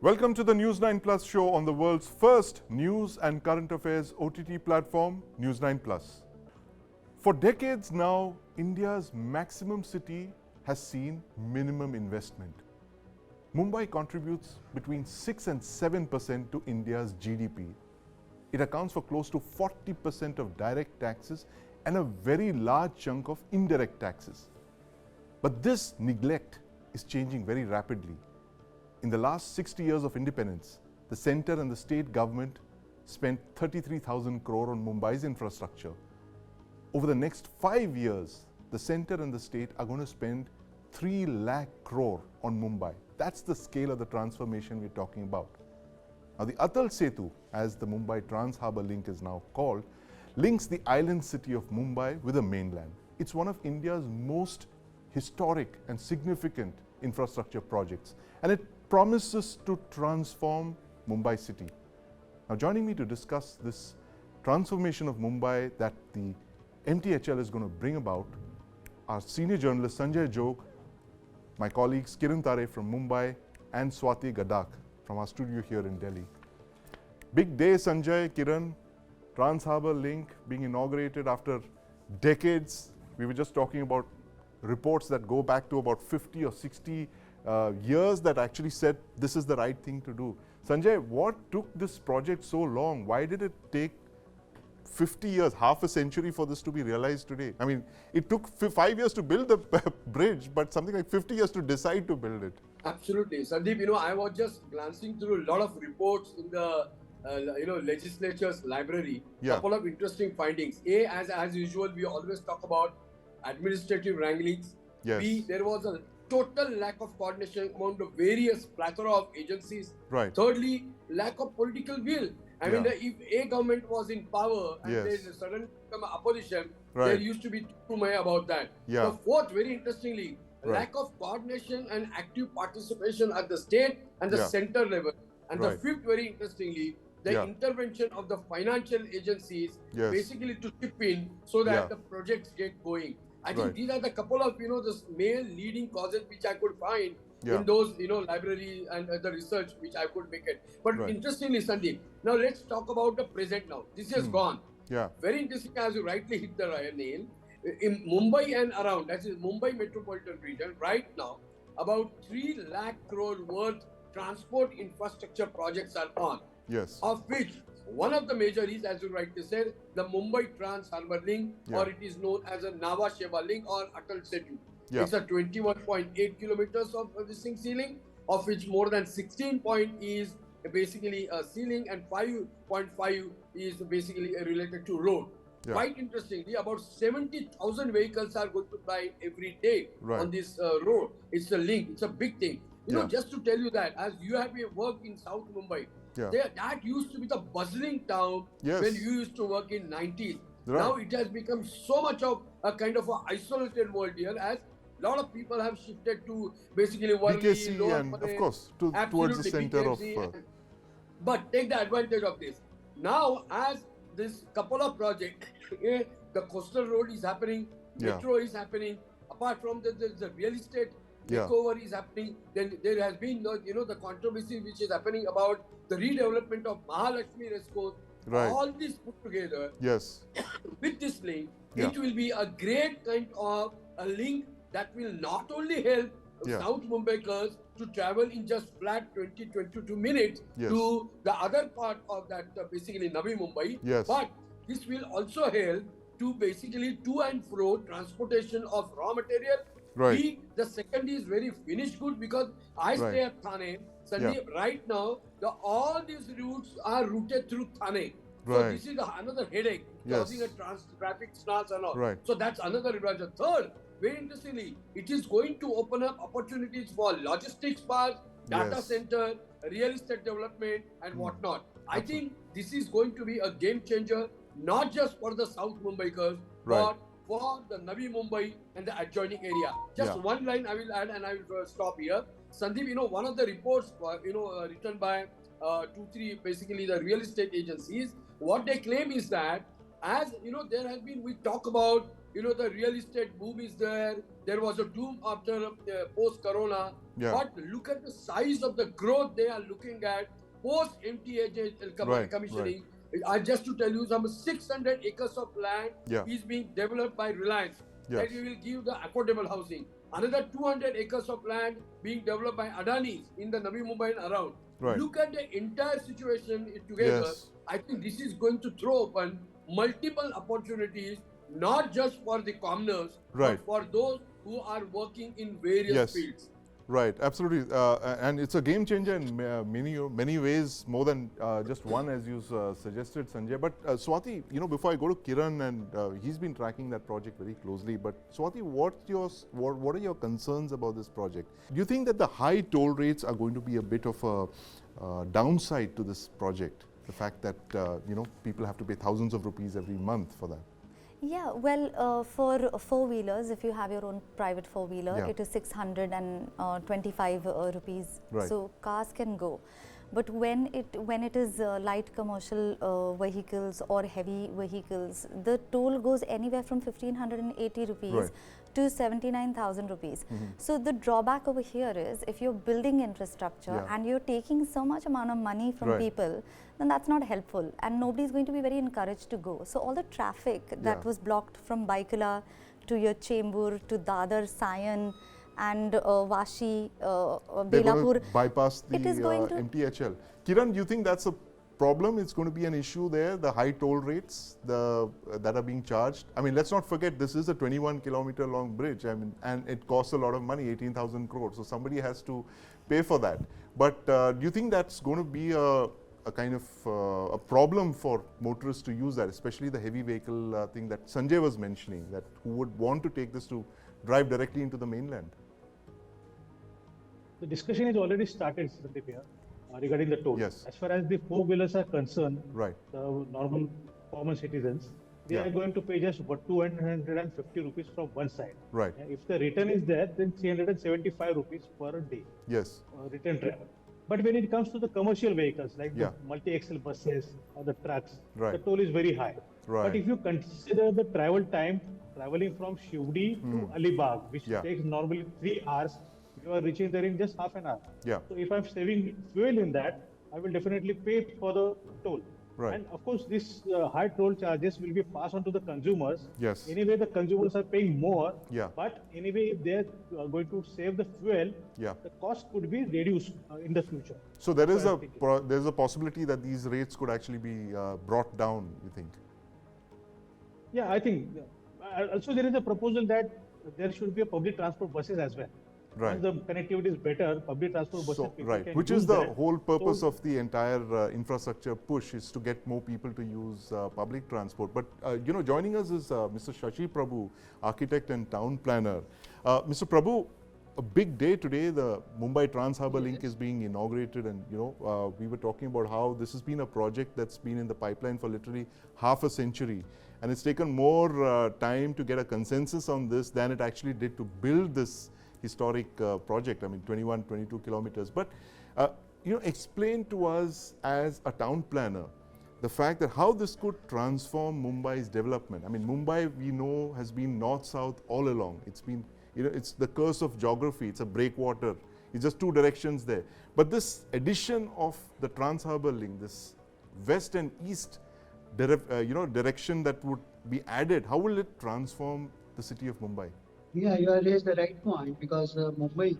Welcome to the News9 Plus Show on the world's first news and current affairs OTT platform, News9 Plus. For decades now, India's maximum city has seen minimum investment. Mumbai contributes between 6 and 7% to India's GDP. It accounts for close to 40% of direct taxes and a very large chunk of indirect taxes. But this neglect is changing very rapidly. In the last 60 years of independence, the centre and the state government spent 33,000 crore on Mumbai's infrastructure. Over the next 5 years, the centre and the state are going to spend 3 lakh crore on Mumbai. That's the scale of the transformation we're talking about. Now, the Atal Setu, as the Mumbai Trans Harbour Link is now called, links the island city of Mumbai with the mainland. It's one of India's most historic and significant infrastructure projects, and it promises to transform Mumbai city. Now, joining me to discuss this transformation of Mumbai that the MTHL is going to bring about are senior journalist Sanjay Jog, my colleagues Kiran Tare from Mumbai and Swati Gadak from our studio here in Delhi. Big day, Sanjay, Kiran, Trans Harbour Link being inaugurated after decades. We were just talking about reports that go back to about 50 or 60 years that actually said this is the right thing to do. Sanjay, what took this project so long? Why did it take 50 years, half a century for this to be realized today? I mean, it took 5 years to build the bridge, but something like 50 years to decide to build it. Absolutely. Sandeep, I was just glancing through a lot of reports in the legislature's library. Yeah. Couple of interesting findings. A, as usual, we always talk about administrative wranglings. Yes. B, there was a total lack of coordination among the various plethora of agencies. Right. Thirdly, lack of political will. I mean, if a government was in power and Yes. there's a sudden opposition, Right. there used to be tumai about that. Yeah. The fourth, very interestingly, Right. lack of coordination and active participation at the state and the Yeah. center level. And Right. the fifth, very interestingly, the Yeah. intervention of the financial agencies Yes. basically to chip in so that Yeah. the projects get going. I think Right. these are the couple of, the main leading causes which I could find Yeah. in those, library and the research which I could make it. But Right. interestingly, Sandeep, now let's talk about the present now. This has gone. Yeah. Very interesting, as you rightly hit the nail. In Mumbai and around, that is Mumbai metropolitan region, right now, about 3 lakh crore worth transport infrastructure projects are on, Yes. of which one of the major is, as you rightly said, the Mumbai Trans Harbour Link, Yeah. or it is known as a Nhava Sheva Link or Atal Setu. Yeah. It's a 21.8 kilometers of this thing ceiling, of which more than 16 point is basically a ceiling and 5.5 is basically related to road. Yeah. Quite interestingly, about 70,000 vehicles are going to fly every day Right. on this road. It's a link. It's a big thing. Yeah. Just to tell you that, as you have worked in South Mumbai, Yeah. that used to be the bustling town Yes. when you used to work in 90s. Right. Now it has become so much of a kind of an isolated world here, as a lot of people have shifted to basically Worli, BKC Lower and of Parel, course towards the absolutely center of. BKC, but take the advantage of this. Now, as this couple of projects, the coastal road is happening, Yeah. metro is happening, apart from the real estate Yeah. makeover is happening, then there has been the controversy which is happening about the redevelopment of Mahalakshmi Racecourse. Right. All this put together, Yes. with this link, Yeah. it will be a great kind of a link that will not only help Yeah. South Mumbaikars to travel in just flat 20-22 minutes Yes. to the other part of that basically Navi Mumbai, Yes. but this will also help to basically to and fro transportation of raw material. Right. The second is very finished good, because I Right. stay at Thane. Sandeep, right now, all these routes are routed through Thane. So Right. this is another headache, Yes. causing a traffic snarls and all. Right. So that's another advantage. Third, very interestingly, it is going to open up opportunities for logistics parks, data Yes. center, real estate development, and whatnot. I Absolutely. think this is going to be a game changer, not just for the South Mumbaikars, Right. but for the Navi Mumbai and the adjoining area. Just Yeah. one line I will add, and I will stop here. Sandeep, one of the reports, written by 2-3 basically the real estate agencies, what they claim is that, as there has been, we talk about the real estate boom is there. There was a doom after post-corona. Yeah. But look at the size of the growth they are looking at post MTH commissioning. Just to tell you, some 600 acres of land Yeah. is being developed by Reliance. Yes. That we will give the affordable housing. Another 200 acres of land being developed by Adani's in the Navi Mumbai and around. Right. Look at the entire situation together. Yes. I think this is going to throw open multiple opportunities, not just for the commoners, Right. but for those who are working in various Yes. fields. Right, absolutely, and it's a game changer in many ways, more than just one, as you suggested, Sanjay. But Swati, before I go to Kiran, and he's been tracking that project very closely. But Swati, what are your concerns about this project? Do you think that the high toll rates are going to be a bit of a downside to this project? The fact that people have to pay thousands of rupees every month for that. Yeah, well, for four-wheelers, if you have your own private four-wheeler, Yeah. it is 625 rupees. Right. So cars can go. But when it is light commercial vehicles or heavy vehicles, the toll goes anywhere from 1,580 rupees Right. to 79,000 rupees. So the drawback over here is, if you're building infrastructure Yeah. and you're taking so much amount of money from Right. people, then that's not helpful, and nobody is going to be very encouraged to go. So all the traffic that Yeah. was blocked from Baikala to your Chembur to Dadar, Sion and Vashi, They're going Belapur, to bypass the it is going to- MTHL. Kiran, do you think that's a problem? It's going to be an issue there, the high toll rates that are being charged? I mean, let's not forget, this is a 21-kilometer long bridge. I mean, and it costs a lot of money, 18,000 crores. So somebody has to pay for that. But do you think that's going to be a kind of a problem for motorists to use that, especially the heavy vehicle thing that Sanjay was mentioning, that who would want to take this to drive directly into the mainland? The discussion is already started, Sandeep, here, regarding the toll. Yes. As far as the four-wheelers are concerned, Right. the normal common citizens, they Yeah. are going to pay just about 250 rupees from one side. Right. If the return is there, then 375 rupees per day, Yes. return travel. But when it comes to the commercial vehicles, like Yeah. the multi-axle buses or the trucks, Right. the toll is very high. Right. But if you consider the travel time, traveling from Shivdi to Alibag, which Yeah. takes normally 3 hours, you are reaching there in just half an hour. Yeah. So if I'm saving fuel in that, I will definitely pay for the toll. Right. And of course, this high toll charges will be passed on to the consumers. Yes. Anyway, the consumers are paying more. Yeah. But anyway, if they are going to save the fuel, Yeah. the cost could be reduced in the future. So there is So I'm thinking. there's a possibility that these rates could actually be brought down, you think? Yeah, I think. Also, there is a proposal that there should be a public transport buses as well. Right. Once the connectivity is better, public transport buses. So, people right, can which use is the that. whole purpose So- of the entire infrastructure push, is to get more people to use public transport. But joining us is Mr. Shashi Prabhu, architect and town planner. Mr. Prabhu, a big day today. The Mumbai Trans Harbour Link is being inaugurated, and we were talking about how this has been a project that's been in the pipeline for literally half a century, and it's taken more time to get a consensus on this than it actually did to build this historic project. I mean, 21, 22 kilometers. But explain to us as a town planner the fact that how this could transform Mumbai's development. I mean, Mumbai, we know, has been north-south all along. It's been, it's the curse of geography. It's a breakwater. It's just two directions there. But this addition of the Trans Harbour Link, this west and east direction that would be added, how will it transform the city of Mumbai? Yeah, you have raised the right point, because Mumbai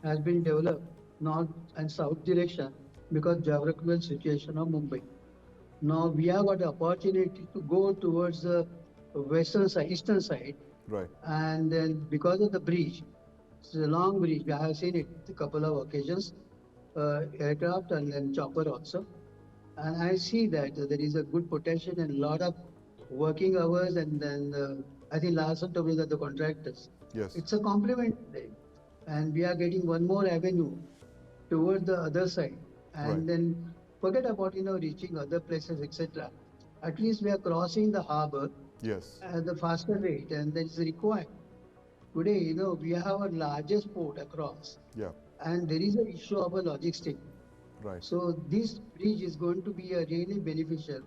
has been developed north and south direction because geographical situation of Mumbai. Now we have got the opportunity to go towards the western side, eastern side, Right. and then because of the bridge, it's a long bridge. I have seen it a couple of occasions, aircraft and then chopper also, and I see that there is a good potential and a lot of working hours, and then I think Larsen told me that the contractors. Yes. It's a complement thing. And we are getting one more avenue towards the other side. And Right. then forget about, reaching other places, etc. At least we are crossing the harbor Yes. at the faster rate, and that is required. Today, we have our largest port across, Yeah. and there is an issue of a logistic. Right. So this bridge is going to be a really beneficial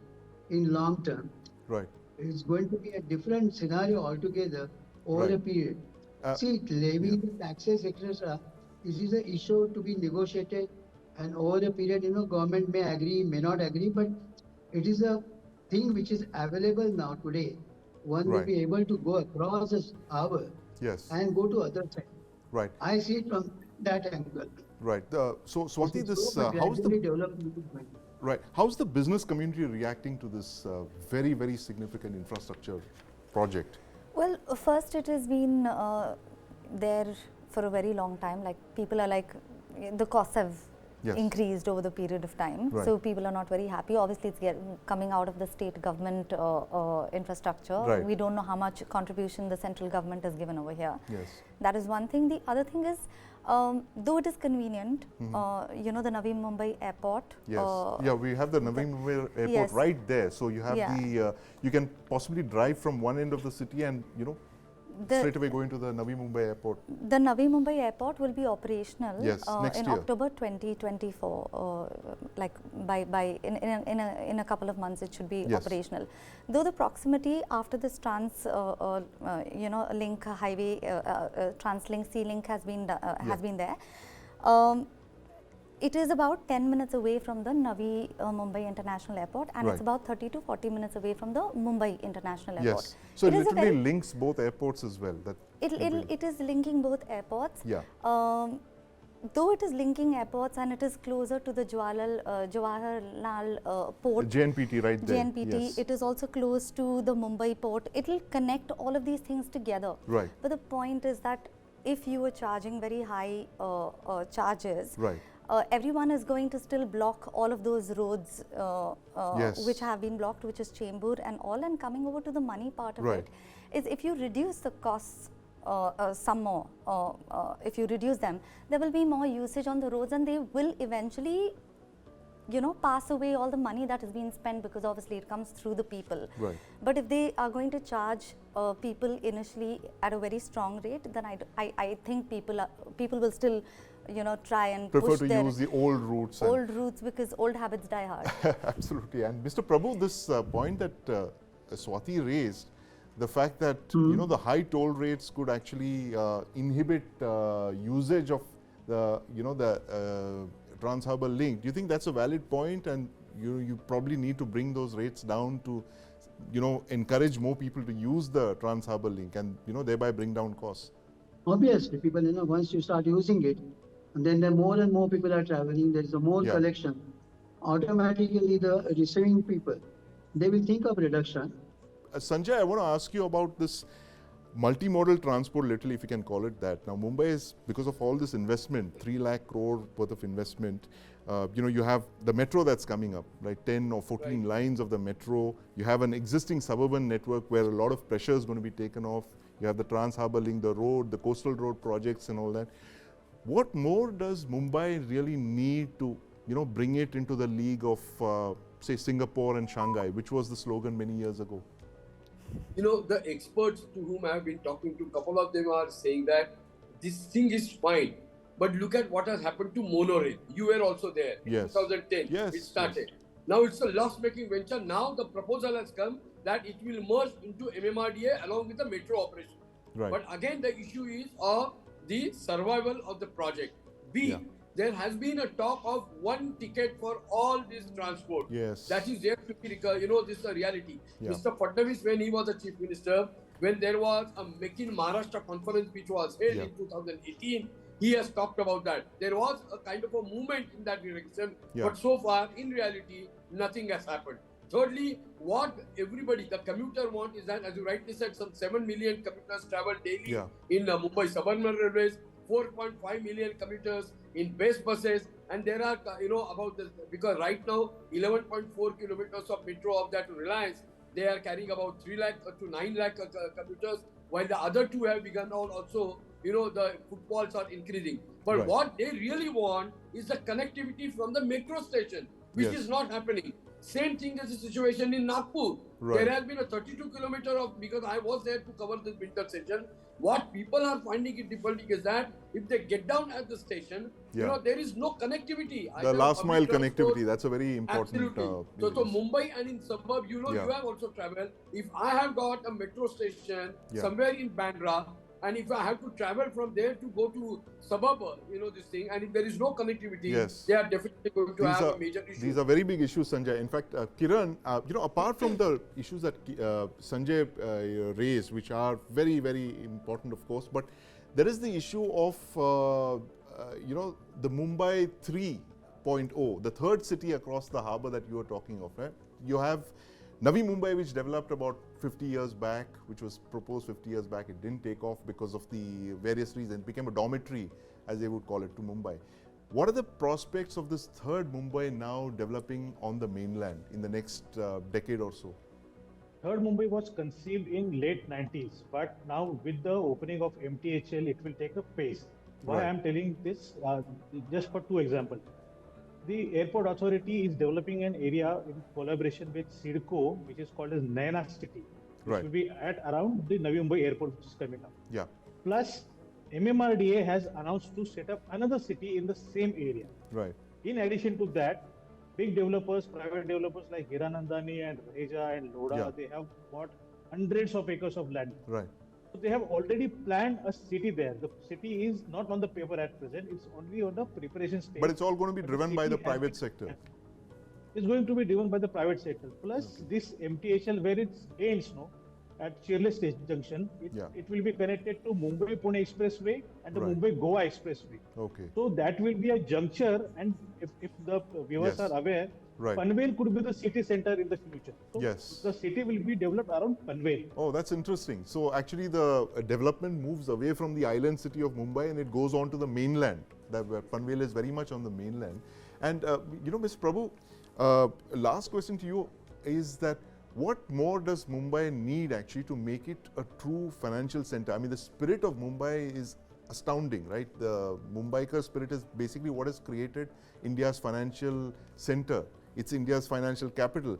in long term. Right. It's going to be a different scenario altogether over Right. a period. Uh, See, levying the taxes, etc., This is an issue to be negotiated, and over a period, government may agree, may not agree, but it is a thing which is available now today. One will Right. be able to go across this hour Yes. and go to other side. Right. I see it from that angle. Right. So Swati, This is this so how's gradually the development. right? How's the business community reacting to this very, very significant infrastructure project? Well, first it has been there for a very long time. Like people are like, the costs have Yes. increased over the period of time. Right. So people are not very happy. Obviously, it's coming out of the state government infrastructure. Right. We don't know how much contribution the central government has given over here. Yes. That is one thing. The other thing is, though it is convenient, you know, the Navi Mumbai airport. Yes. Yeah, we have the Navi Mumbai airport yes. right there. So you have Yeah. the you can possibly drive from one end of the city and straight away go into the Navi Mumbai airport. The Navi Mumbai airport will be operational Yes, next in year. October 2024. Like in a couple of months, it should be Yes. operational. Though the proximity after this link highway, TransLink C-Link has been has been there. It is about 10 minutes away from the Navi Mumbai International Airport, and Right. it's about 30 to 40 minutes away from the Mumbai International Airport. Yes. So it is a literally very- links both airports as well. That it is linking both airports. Yeah. Though it is linking airports and it is closer to the Jawaharlal port, JNPT right there. JNPT, Yes. it is also close to the Mumbai port. It will connect all of these things together. Right. But the point is that if you are charging very high charges, Right. everyone is going to still block all of those roads Yes. which have been blocked, which is Chembur and all. And coming over to the money part of Right. it, is if you reduce the costs some more, if you reduce them, there will be more usage on the roads, and they will eventually, pass away all the money that has been spent, because obviously it comes through the people. Right. But if they are going to charge people initially at a very strong rate, then I think people will still, try and Prefer push to their use the old routes. and- old routes, because old habits die hard. Absolutely. And Mr. Prabhu, this point that Swati raised, the fact that the high toll rates could actually inhibit usage of the Trans Harbour Link. Do you think that's a valid point? And you probably need to bring those rates down to encourage more people to use the Trans Harbour Link and thereby bring down costs. Obviously, people, once you start using it, and then more and more people are traveling, there is a more Yeah. collection. Automatically, the receiving people, they will think of reduction. Sanjay, I want to ask you about this multimodal transport, literally, if you can call it that. Now, Mumbai is, because of all this investment, 3 lakh crore worth of investment, you have the metro that's coming up, right? 10 or 14 lines of the metro. You have an existing suburban network where a lot of pressure is going to be taken off. You have the Trans Harbour Link, the road, the coastal road projects and all that. What more does Mumbai really need to, bring it into the league of, say, Singapore and Shanghai, which was the slogan many years ago? The experts to whom I have been talking to, a couple of them are saying that this thing is fine. But look at what has happened to monorail. You were also there in Yes. 2010. Yes, It started. yes. Now it's a loss-making venture. Now the proposal has come that it will merge into MMRDA along with the metro operation. Right. But again, the issue is of the survival of the project. B, Yeah. there has been a talk of one ticket for all this transport. Yes. That is there to be, this is a reality. Yeah. Mr. Fadnavis, when he was the chief minister, when there was a Make in Maharashtra conference which was held Yeah. in 2018, he has talked about that. There was a kind of a movement in that direction, Yeah. but so far, in reality, nothing has happened. Thirdly, what everybody, the commuter want is that, as you rightly said, some 7 million commuters travel daily Yeah. in Mumbai suburban railways, 4.5 million commuters in base buses, and there are, about this, because right now, 11.4 kilometers of metro of that Reliance, they are carrying about 3 lakh to 9 lakh commuters, while the other two have begun out also, the footfalls are increasing. But Right. what they really want is the connectivity from the metro station, which Yes. is not happening. Same thing is the situation in Nagpur. Right. There has been a 32 kilometer of, because I was there to cover this winter session, what people are finding it difficult is that if they get down at the station, Yeah. there is no connectivity. The Either last mile public transport- connectivity, that's a very important Absolutely. So piece. Mumbai and in suburb, Yeah. you have also traveled. If I have got a metro station Yeah. somewhere in Bandra, And if I have to travel from there to go to suburb, this thing, and if there is no connectivity, Yes. they are definitely going to have a major issue. These are very big issues, Sanjay. In fact, Kiran, apart from the issues that Sanjay raised, which are very, very important, of course, but there is the issue of, the Mumbai 3.0, the third city across the harbour that you were talking of, right? You have Navi Mumbai, which developed about 50 years back, which was proposed 50 years back. It didn't take off because of the various reasons. It became a dormitory, as they would call it, to Mumbai. What are the prospects of this third Mumbai now developing on the mainland in the next decade or so? Third Mumbai was conceived in late 90s, but now with the opening of MTHL, it will take a pace. Why Right. I am telling this, just for two examples. The airport authority is developing an area in collaboration with CIDCO, which is called as Naina City, which Right. will be at around the Navi Mumbai airport, which is coming up. Yeah. Plus, MMRDA has announced to set up another city in the same area. Right. In addition to that, big developers, private developers like Hiranandani and Raheja and Lodha, Yeah. they have bought hundreds of acres of land. Right. So they have already planned a city there. The city is not on the paper at present, it's only on the preparation stage. But it's all going to be But driven by city the has private been- sector. It's going to be driven by the private sector. Plus, this MTHL, where it ends, at Cheerless Junction, Yeah. it will be connected to Mumbai-Pune Expressway and the Right. Mumbai-Goa Expressway. Okay. So that will be a juncture, and if the viewers Yes. are aware, Right. Panvel could be the city center in the future. So Yes. the city will be developed around Panvel. Oh, that's interesting. So actually the development moves away from the island city of Mumbai and it goes on to the mainland. Where Panvel is very much on the mainland. And Ms. Prabhu, last question to you is that what more does Mumbai need actually to make it a true financial center? I mean, the spirit of Mumbai is astounding, right? The Mumbaikar spirit is basically what has created India's financial center. It's India's financial capital.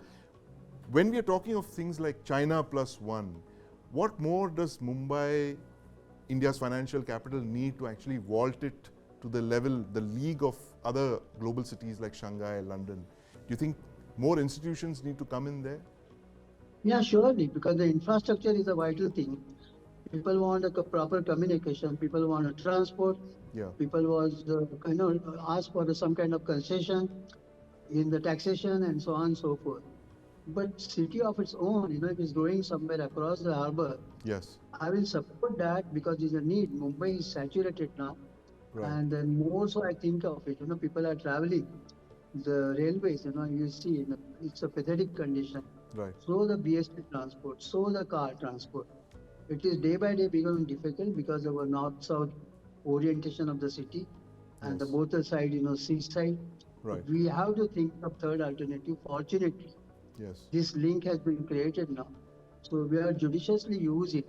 When we are talking of things like China plus one, what more does Mumbai, India's financial capital, need to actually vault it to the level, the league of other global cities like Shanghai, London? Do you think more institutions need to come in there? Yeah, surely, because the infrastructure is a vital thing. People want a proper communication. People want a transport. Yeah. People was ask for some kind of concession in the taxation and so on and so forth. But city of its own, if it's going somewhere across the harbour, Yes. I will support that because there's a need. Mumbai is saturated now, Right. and then more so I think of it. People are traveling. The railways, you see, it's a pathetic condition. Right. So the BST transport, so the car transport. It is day by day becoming difficult because of our north-south orientation of the city and the Yes. both the side, seaside. Right. We have to think of third alternative. Fortunately, Yes. this link has been created now. So we are judiciously using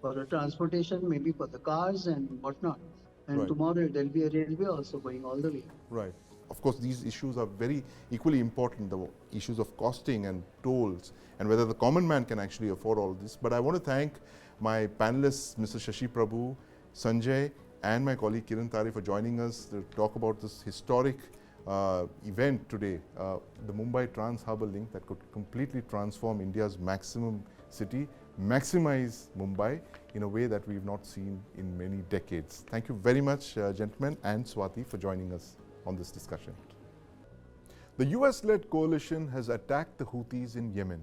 for the transportation, maybe for the cars and whatnot. And Right. tomorrow there will be a railway also going all the way. Right. Of course, these issues are very equally important, the issues of costing and tolls and whether the common man can actually afford all this. But I want to thank my panelists, Mr. Shashi Prabhu, Sanjay, and my colleague Kiran Tare for joining us to talk about this historic event today, the Mumbai Trans Harbour Link that could completely transform India's maximum city, maximize Mumbai in a way that we've not seen in many decades. Thank you very much, gentlemen, and Swati for joining us on this discussion. The US-led coalition has attacked the Houthis in Yemen.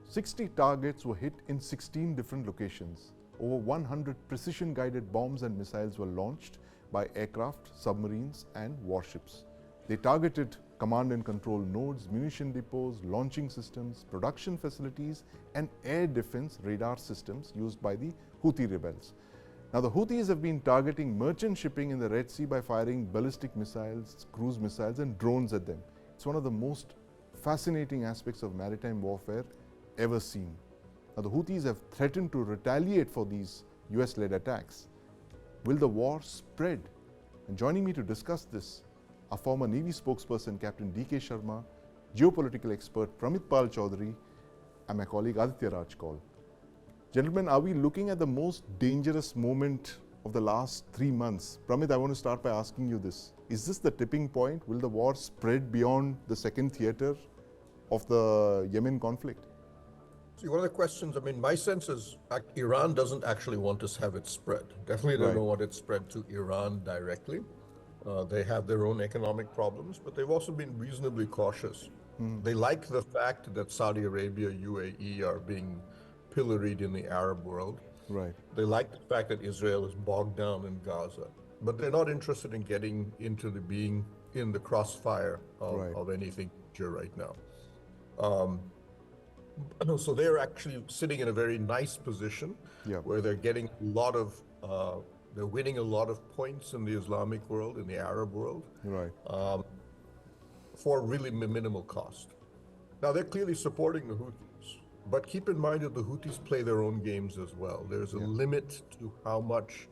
60 targets were hit in 16 different locations. Over 100 precision-guided bombs and missiles were launched by aircraft, submarines, and warships. They targeted command and control nodes, munition depots, launching systems, production facilities, and air defense radar systems used by the Houthi rebels. Now, the Houthis have been targeting merchant shipping in the Red Sea by firing ballistic missiles, cruise missiles, and drones at them. It's one of the most fascinating aspects of maritime warfare ever seen. Now, the Houthis have threatened to retaliate for these US-led attacks. Will the war spread? And joining me to discuss this are former Navy spokesperson Captain D.K. Sharma, geopolitical expert Pramit Pal Chaudhary, and my colleague Aditya Raj Kaul. Gentlemen, are we looking at the most dangerous moment of the last 3 months? Pramit, I want to start by asking you this. Is this the tipping point? Will the war spread beyond the second theatre of the Yemen conflict? See, one of the questions, I mean, my sense is Iran doesn't actually want to have it spread. Definitely they don't want it spread to Iran directly. They have their own economic problems, but they've also been reasonably cautious. They like the fact that Saudi Arabia, UAE are being pilloried in the Arab world. Right. They like the fact that Israel is bogged down in Gaza, but they're not interested in getting into being in the crossfire of anything right now. So they're actually sitting in a very nice position where they're getting a lot of, they're winning a lot of points in the Islamic world, in the Arab world, for really minimal cost. Now they're clearly supporting the Houthis, but keep in mind that the Houthis play their own games as well. There's a limit to how much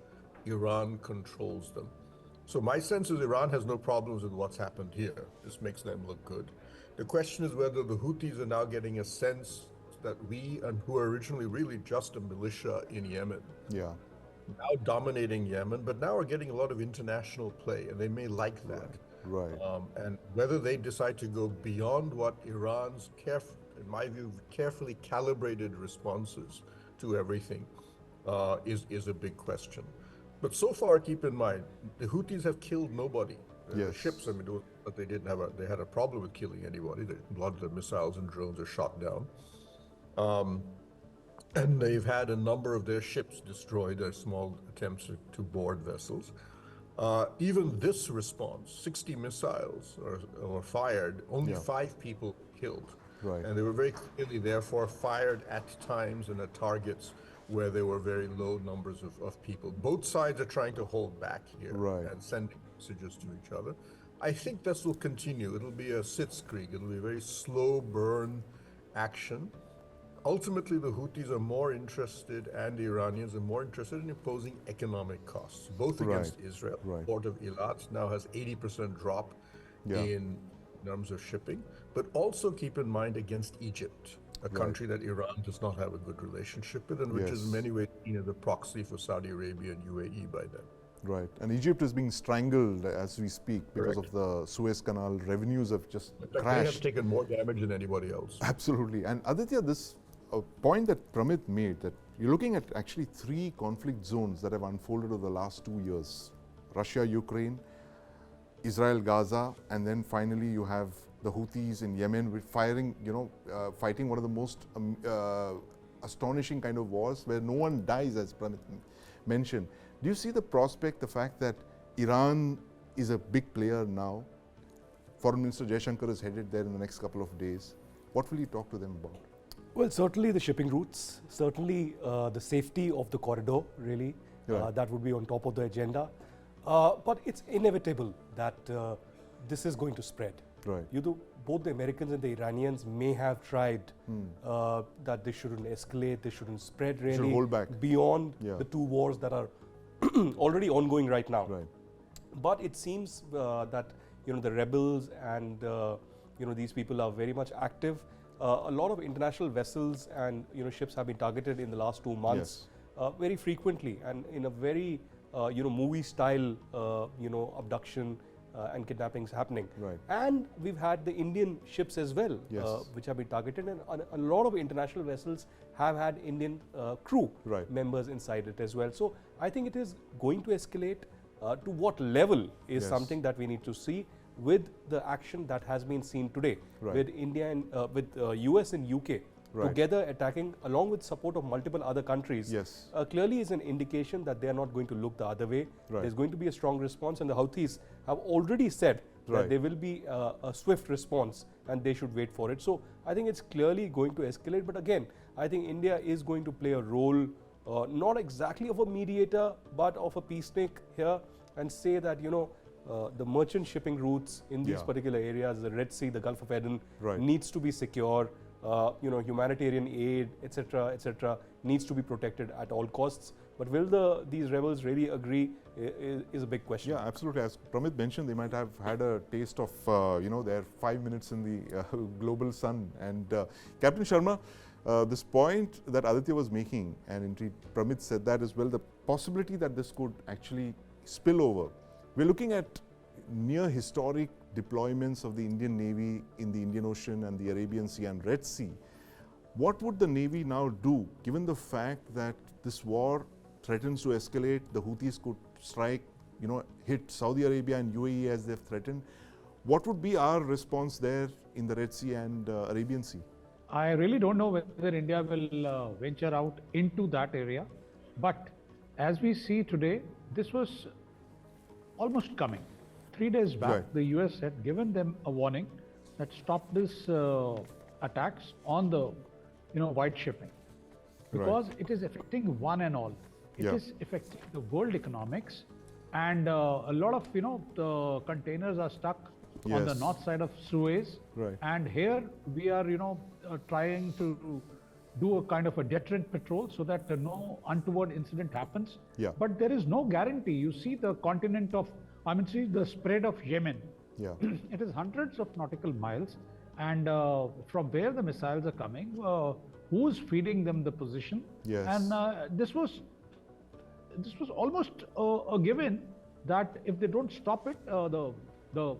Iran controls them. So my sense is Iran has no problems with what's happened here. This makes them look good. The question is whether the Houthis are now getting a sense that we, and who are originally really just a militia in Yemen, now dominating Yemen, but now are getting a lot of international play, and they may like that. And whether they decide to go beyond what Iran's, in my view, carefully calibrated responses to everything is a big question. But so far, keep in mind, the Houthis have killed nobody. The ships, I mean, but they didn't have they had a problem with killing anybody. A lot of the missiles and drones are shot down. And they've had a number of their ships destroyed, their small attempts to board vessels. Even this response, 60 missiles were fired, only 5 people killed. And they were very clearly, therefore, fired at times and at targets where there were very low numbers of people. Both sides are trying to hold back here and send messages to each other. I think this will continue. It'll be a sitzkrieg. It'll be a very slow burn action. Ultimately, the Houthis are more interested, and the Iranians are more interested in imposing economic costs, both against Israel. Port of Eilat now has 80% drop in terms of shipping, but also keep in mind against Egypt, a country that Iran does not have a good relationship with, and which is in many ways seen as a proxy for Saudi Arabia and UAE by then. And Egypt is being strangled as we speak because of the Suez Canal. Revenues have just crashed. They have taken more damage than anybody else. Absolutely. And Aditya, this point that Pramit made, that you're looking at actually 3 conflict zones that have unfolded over the last 2 years. Russia, Ukraine, Israel, Gaza, and then finally you have the Houthis in Yemen with fighting one of the most astonishing kind of wars where no one dies, as Pramit mentioned. Do you see the prospect, the fact that Iran is a big player now? Foreign Minister Jaishankar is headed there in the next couple of days. What will you talk to them about? Well, certainly the shipping routes, certainly the safety of the corridor, really, that would be on top of the agenda. But it's inevitable that this is going to spread. Both the Americans and the Iranians may have tried that they shouldn't escalate, they shouldn't spread really hold back beyond the 2 wars that are already ongoing right now. But it seems that the rebels and these people are very much active. A lot of international vessels and ships have been targeted in the last 2 months very frequently, and in a very movie style abduction and kidnappings happening. And we've had the Indian ships as well, which have been targeted, and a lot of international vessels have had Indian crew members inside it as well. So I think it is going to escalate. To what level is something that we need to see with the action that has been seen today with India and with US and UK together attacking along with support of multiple other countries. Clearly is an indication that they are not going to look the other way. There's going to be a strong response, and the Houthis have already said that there will be a swift response and they should wait for it. So I think it's clearly going to escalate, but again, I think India is going to play a role, not exactly of a mediator, but of a peacenik here, and say that the merchant shipping routes in these particular areas, the Red Sea, the Gulf of Aden, needs to be secure. Humanitarian aid, etc., needs to be protected at all costs. But will these rebels really agree is a big question. Yeah, absolutely. As Pramit mentioned, they might have had a taste of their 5 minutes in the global sun. And Captain Sharma, this point that Aditya was making, and indeed Pramit said that as well, the possibility that this could actually spill over. We're looking at near historic deployments of the Indian Navy in the Indian Ocean and the Arabian Sea and Red Sea. What would the Navy now do, given the fact that this war threatens to escalate, the Houthis could strike, hit Saudi Arabia and UAE as they've threatened? What would be our response there in the Red Sea and Arabian Sea? I really don't know whether India will venture out into that area. But as we see today, this was almost coming. 3 days back, the US had given them a warning that stop this attacks on the white shipping, because it is affecting one and all. It is affecting the world economics, and a lot of the containers are stuck on the north side of Suez, and here we are trying to do a kind of a deterrent patrol so that no untoward incident happens. But there is no guarantee. You see the continent of, see the spread of Yemen. It is hundreds of nautical miles, and from where the missiles are coming, who's feeding them the position, and this was almost a given that if they don't stop it, the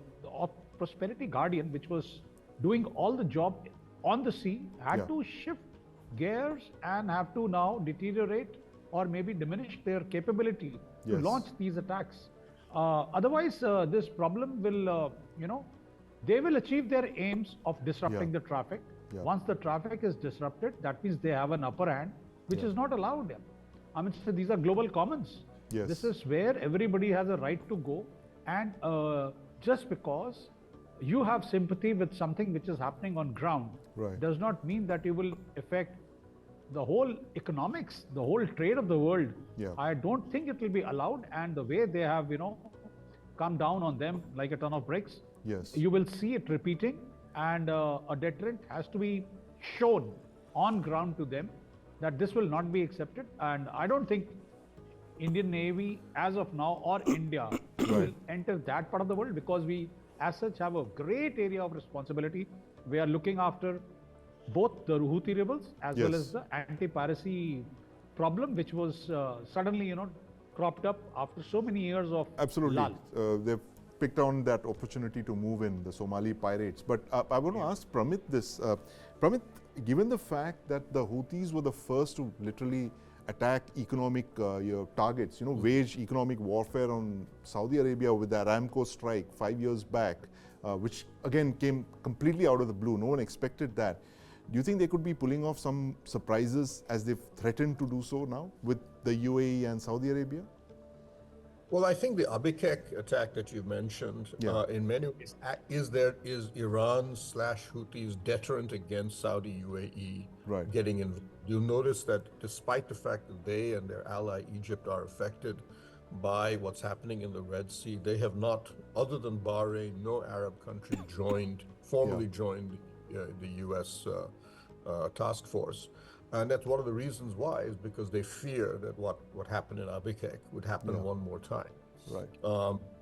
Prosperity Guardian, which was doing all the job on the sea, had to shift gears and have to now deteriorate or maybe diminish their capability to launch these attacks. Otherwise, this problem will, they will achieve their aims of disrupting the traffic. Once the traffic is disrupted, that means they have an upper hand, which is not allowed them. So these are global commons. This is where everybody has a right to go, and just because you have sympathy with something which is happening on ground does not mean that you will affect the whole economics, the whole trade of the world. I don't think it will be allowed, and the way they have, come down on them like a ton of bricks, you will see it repeating, and a deterrent has to be shown on ground to them that this will not be accepted. And I don't think Indian Navy as of now or India will enter that part of the world, because we as such have a great area of responsibility. We are looking after both the Houthi rebels as well as the anti-piracy problem, which was suddenly, cropped up after so many years of lull. They've picked on that opportunity to move in, the Somali pirates. But I want to ask Pramit this. Pramit, given the fact that the Houthis were the first to literally attack economic targets, wage economic warfare on Saudi Arabia with the Aramco strike 5 years back, which again came completely out of the blue. No one expected that. Do you think they could be pulling off some surprises as they've threatened to do so now with the UAE and Saudi Arabia? Well, I think the Abikek attack that you mentioned, in many ways, is Iran/Houthis deterrent against Saudi UAE getting involved. You'll notice that despite the fact that they and their ally Egypt are affected by what's happening in the Red Sea, they have not, other than Bahrain, no Arab country formally joined the U.S. task force. And that's one of the reasons why, is because they fear that what happened in Abikek would happen one more time.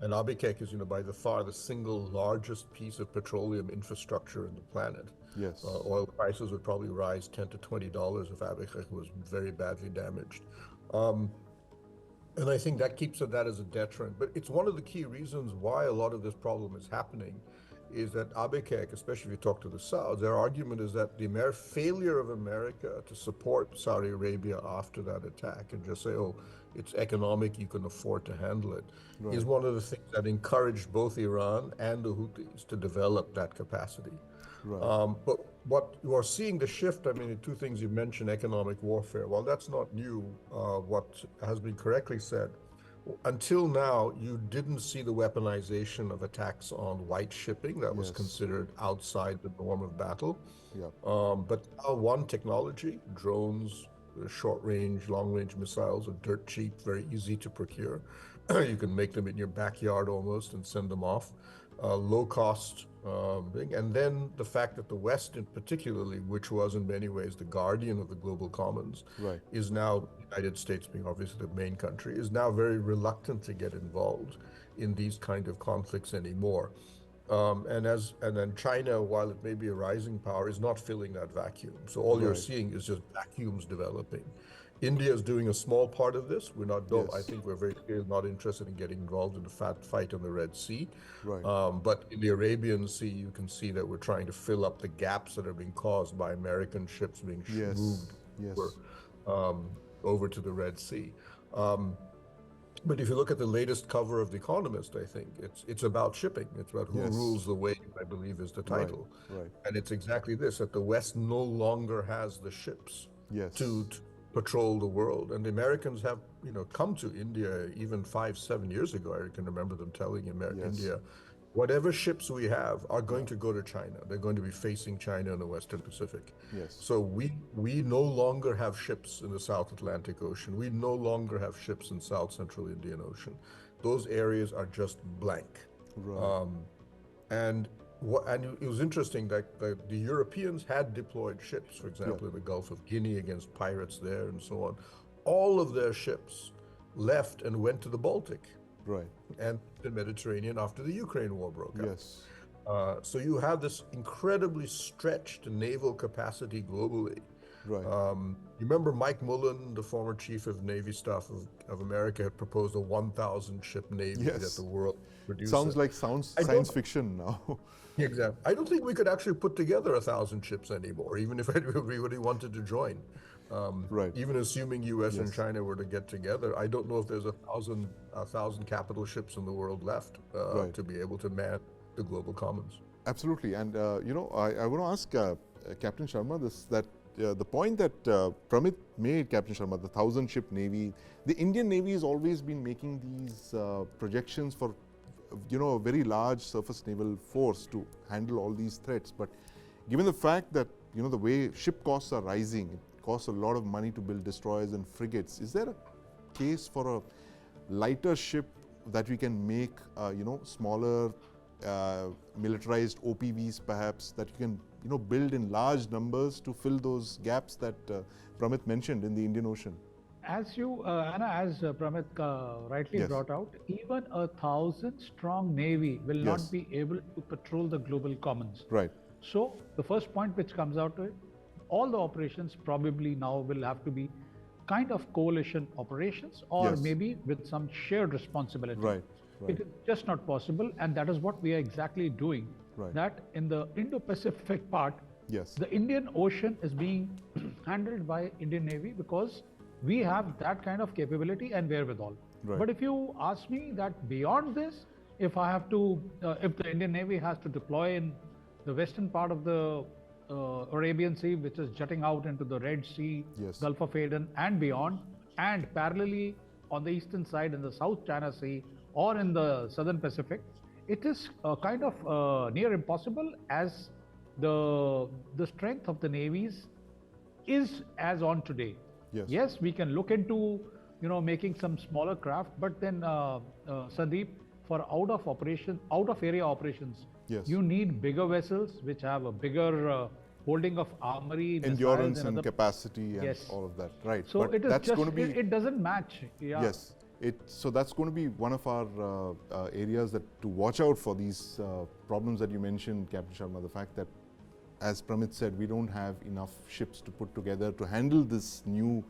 And Abikek is, by the far the single largest piece of petroleum infrastructure in the planet. Oil prices would probably rise $10 to $20 if Abikek was very badly damaged. And I think that keeps that as a deterrent. But it's one of the key reasons why a lot of this problem is happening, is that Abikek, especially if you talk to the Saudis, their argument is that the failure of America to support Saudi Arabia after that attack and just say, oh, it's economic, you can afford to handle it, is one of the things that encouraged both Iran and the Houthis to develop that capacity. But what you are seeing the shift, the two things you mentioned, economic warfare, well, that's not new. What has been correctly said, until now, you didn't see the weaponization of attacks on white shipping that was considered outside the norm of battle. But now one technology, drones, short-range, long-range missiles are dirt cheap, very easy to procure. You can make them in your backyard almost and send them off. Low-cost thing. And then the fact that the West, in particularly, which was in many ways the guardian of the global commons, is now, the United States being obviously the main country, is now very reluctant to get involved in these kind of conflicts anymore. And then China, while it may be a rising power, is not filling that vacuum. So all you're seeing is just vacuums developing. India is doing a small part of this. We're not. Yes. I think we're very clearly not interested in getting involved in the fight on the Red Sea. Right. But in the Arabian Sea, you can see that we're trying to fill up the gaps that are being caused by American ships being moved over to the Red Sea. But if you look at the latest cover of The Economist, I think it's about shipping. It's about who rules the wave, I believe is the title. Right. And it's exactly this, that the West no longer has the ships to patrol the world. And the Americans have, come to India even 5-7 years ago. I can remember them telling India, whatever ships we have are going to go to China. They're going to be facing China in the Western Pacific. Yes. So we no longer have ships in the South Atlantic Ocean. We no longer have ships in South Central Indian Ocean. Those areas are just blank. Right. And it was interesting that the Europeans had deployed ships, for example, in the Gulf of Guinea against pirates there and so on. All of their ships left and went to the Baltic. Right. And the Mediterranean after the Ukraine war broke out. Yes. So you have this incredibly stretched naval capacity globally. Right. You remember Mike Mullen, the former chief of Navy Staff of America, had proposed a 1,000 ship navy that the world produced. Sounds like science fiction now. Exactly. I don't think we could actually put together 1,000 ships anymore, even if everybody wanted to join. Right. Even assuming U.S. and China were to get together, I don't know if there's 1,000 capital ships in the world left to be able to man the global commons. Absolutely. And I want to ask Captain Sharma the point that Pramit made, Captain Sharma, the 1,000-ship navy. The Indian Navy has always been making these projections for a very large surface naval force to handle all these threats. But given the fact that the way ship costs are rising, it costs a lot of money to build destroyers and frigates. Is there a case for a lighter ship that we can make, smaller, militarized OPVs perhaps, that you can build in large numbers to fill those gaps that Pramit mentioned in the Indian Ocean? As you, Anna, as Pramit rightly brought out, even a 1,000-strong navy will not be able to patrol the global commons. Right. So the first point which comes out to it, all the operations probably now will have to be kind of coalition operations, or maybe with some shared responsibility. Right. It is just not possible, and that is what we are exactly doing. Right. That in the Indo-Pacific part, the Indian Ocean is being handled by Indian Navy because we have that kind of capability and wherewithal. Right. But if you ask me that beyond this, if I have to, if the Indian Navy has to deploy in the western part of the Arabian Sea, which is jutting out into the Red Sea, Gulf of Aden and beyond, and parallelly on the eastern side in the South China Sea or in the Southern Pacific, it is kind of near impossible, as the strength of the navies is as on today. Yes, we can look into making some smaller craft, but then Sandeep, for out of area operations, you need bigger vessels which have a bigger holding of armory, endurance and capacity and all of that. Right. So but it is that's just, going to be, it doesn't match. Yes. So that's going to be one of our areas to watch out for, these problems that you mentioned, Captain Sharma. The fact that, as Pramit said, we don't have enough ships to put together to handle this new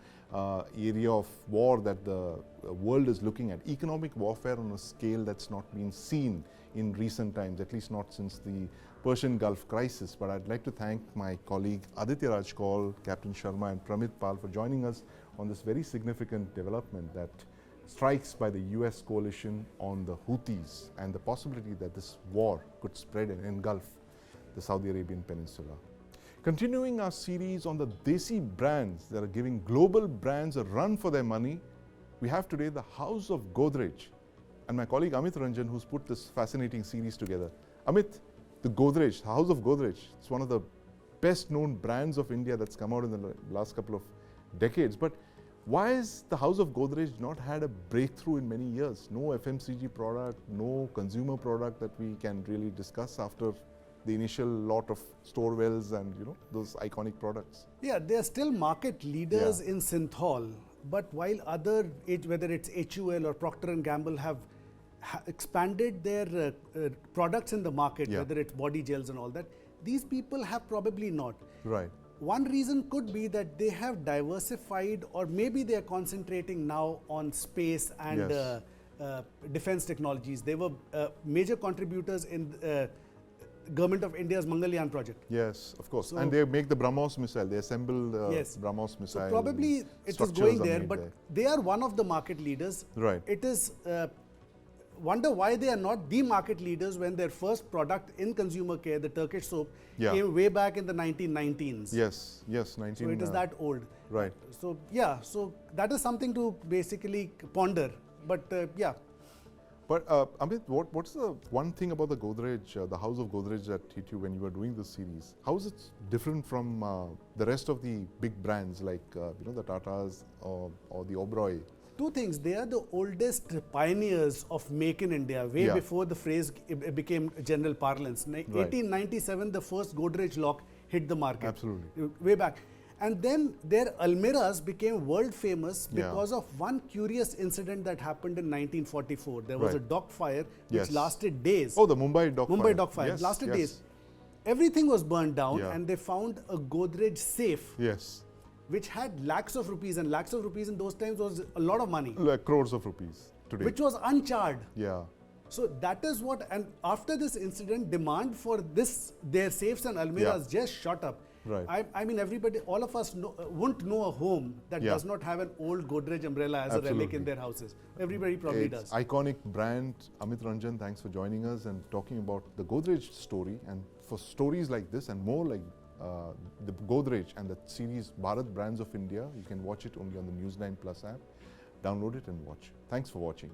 area of war that the world is looking at. Economic warfare on a scale that's not been seen in recent times, at least not since the Persian Gulf crisis. But I'd like to thank my colleague Aditya Raj Kaul, Captain Sharma and Pramit Pal for joining us on this very significant development that strikes by the US coalition on the Houthis and the possibility that this war could spread and engulf the Saudi Arabian Peninsula. Continuing our series on the Desi brands that are giving global brands a run for their money, we have today the House of Godrej and my colleague Amit Ranjan, who's put this fascinating series together. Amit, the Godrej, the House of Godrej, it's one of the best known brands of India that's come out in the last couple of decades. But why has the House of Godrej not had a breakthrough in many years? No FMCG product, no consumer product that we can really discuss after the initial lot of Storewells and those iconic products. Yeah, they are still market leaders in Synthol, but while whether it's HUL or Procter & Gamble have expanded their products in the market, whether it's body gels and all that, these people have probably not. Right. one reason could be that they have diversified, or maybe they are concentrating now on space and Yes. defense technologies. They were major contributors in Government of India's Mangalyaan project. Yes, of course. So- And they make the BrahMos missile. They assemble the Yes. BrahMos missile. So probably it is Structures going are there, made but there. they are one of the market leaders. Right. It is wonder why they are not the market leaders when their first product in consumer care, the Turkish soap, Yeah. came way back in the 1919s. Yes, yes, 19. So it is that old. Right. So yeah, so that is something to basically ponder. But yeah, But Amit, what's the one thing about the Godrej, the house of Godrej that hit you when you were doing this series? How is it different from the rest of the big brands like the Tatas or the Oberoi? two things. They are the oldest pioneers of Make in India, way Yeah. before the phrase became general parlance. 1897, the first Godrej lock hit the market. Absolutely. Way back. And then their Almiras became world famous Yeah. because of one curious incident that happened in 1944. There was Right. a dock fire which Yes. lasted days. Oh, the Mumbai dock fire. Mumbai dock fire. Yes, Lasted yes. days. Everything was burned down, Yeah. and they found a Godrej safe Yes, which had lakhs of rupees, and lakhs of rupees in those times was a lot of money, like crores of rupees today. which was uncharred. Yeah, So that is what, and after this incident, demand for their safes and almiras just shot up. Right. I mean, everybody, all of us wouldn't know a home that Yeah. does not have an old Godrej umbrella as a relic Absolutely. in their houses. Everybody probably it's does. iconic brand. Amit Ranjan, thanks for joining us and talking about the Godrej story. And for stories like this and more like the Godrej and the series Bharat Brands of India, you can watch it only on the News9 Plus app. Download it and watch. Thanks for watching.